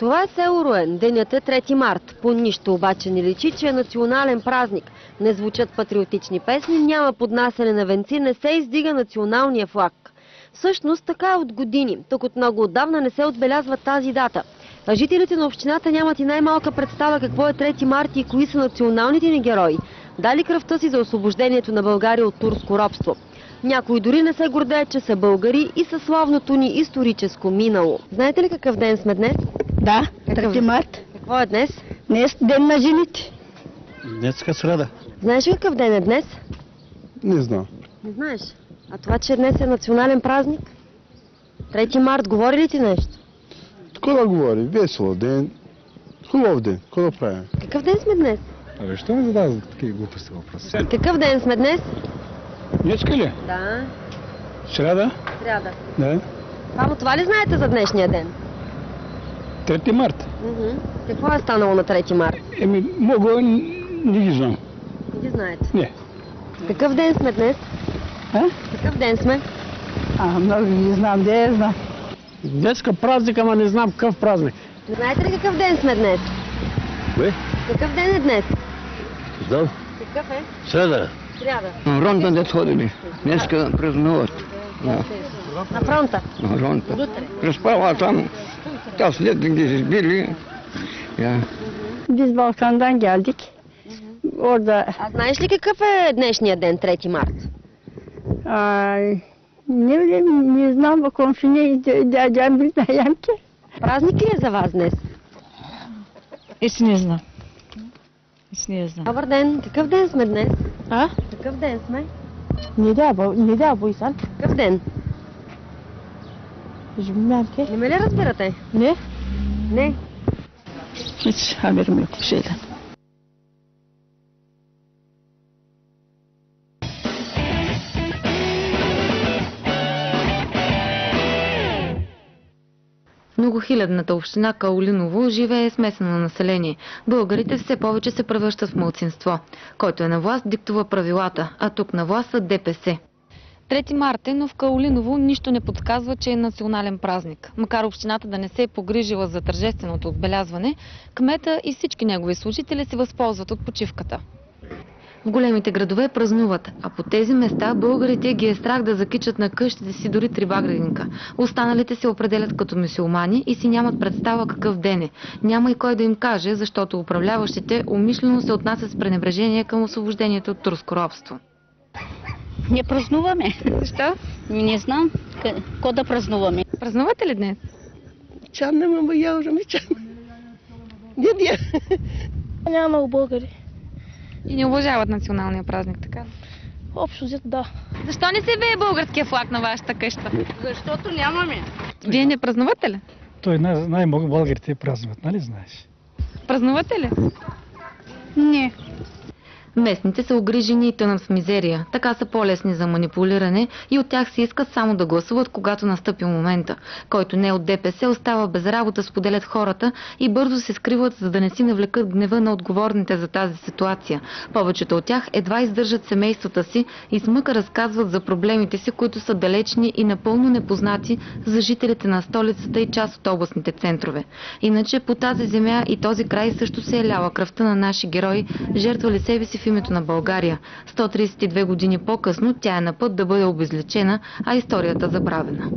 Това е село Руен. Денят е 3 март. По нищо обаче не личи, че е национален празник. Не звучат патриотични песни, няма поднасяне на венци, не се издига националния флаг. Всъщност така е от години. Тук от много отдавна не се отбелязва тази дата. А жителите на общината нямат и най-малка представа какво е 3 март и кои са националните ни герои. Дали кръвта си за освобождението на България от турско робство. Някои дори не се гордеят, че са българи и със славното ни историческо минало. Знаете ли какъв ден сме днес? Да, 3 март. Какво е днес? Днес ден на жените. Днеска среда. Знаеш ли какъв ден е днес? Не знам. Не знаеш. А това, че днес е национален празник? 3 март, говори ли ти нещо? Какво да говори? Весело ден. Хубав ден. Какво да правим? Какъв ден сме днес? Абе, що ми задават такива глупости въпроси? Какъв ден сме днес? Днеска ли? Да. Среда? Сряда. Да. Само това ли знаете за днешния ден? 3 март. Какво е станало на 3 март? Мога, не ги знам. Не ги знаете. Не. Какъв ден сме днес? Какъв ден сме? Много не знам, да я знам. Днеска празник, ама не знам какъв празник. Знаете ли какъв ден сме днес? Кое? Какъв ден е днес? Знам. Какъв е? Среда. Сряда. Ронта не ходили. Днеска празнуват. На фронта. Ронта. Разпала там. Тя след ги избили. Biz Balkan'dan geldik. Orada А знаеш ли какъв е днешния ден, 3 март? ne bileyim, ne znam bu komşu ne diyeceğim bilmiyorum ki. Празник ли е за вас днес? Hiç ne znam. Hiç ne znam. Добър ден. Какъв ден сме днес? Ha? Какъв ден сме? Ne de bu insan? Какъв ден? Hiç bilmem ki. Не ме ли разбирате? Ne? Не. Hiç haberim yok bir şeyden. Многохилядната община Каолиново живее смесено население. Българите все повече се превръщат в малцинство. Който е на власт, диктува правилата, а тук на власт са ДПС. 3 март е, но в Каолиново нищо не подсказва, че е национален празник. Макар общината да не се е погрижила за тържественото отбелязване, кмета и всички негови служители се възползват от почивката. В големите градове празнуват, а по тези места българите ги е страх да закичат на къщите си дори 3 багреника. Останалите се определят като мюсюлмани и си нямат представа какъв ден е. Няма и кой да им каже, защото управляващите умишлено се отнасят с пренебрежение към освобождението от турско робство. Не празнуваме. Защо? Не знам. Какво да празнуваме? Празнувате ли днес? Чанна, я уже ми чанна. Не. Няма много българи. И не уважават националния празник, така? Общо взето да. Защо не се вее българския флаг на вашата къща? Защото нямаме. Вие не празнувате ли? Той най-много българите празнуват, нали знаеш? Празнувате ли? Не. Местните са огрижени и тънат в мизерия. Така са по-лесни за манипулиране и от тях се искат само да гласуват, когато настъпи момента. Който не е от ДПС остава без работа, споделят хората и бързо се скриват, за да не си навлекат гнева на отговорните за тази ситуация. Повечето от тях едва издържат семействата си и с мъка разказват за проблемите си, които са далечни и напълно непознати за жителите на столицата и част от областните центрове. Иначе по тази земя и този край също се е ляла кръвта на наши герои, жертвали себе си в името на България. 132 години по-късно тя е на път да бъде обезличена, а историята забравена.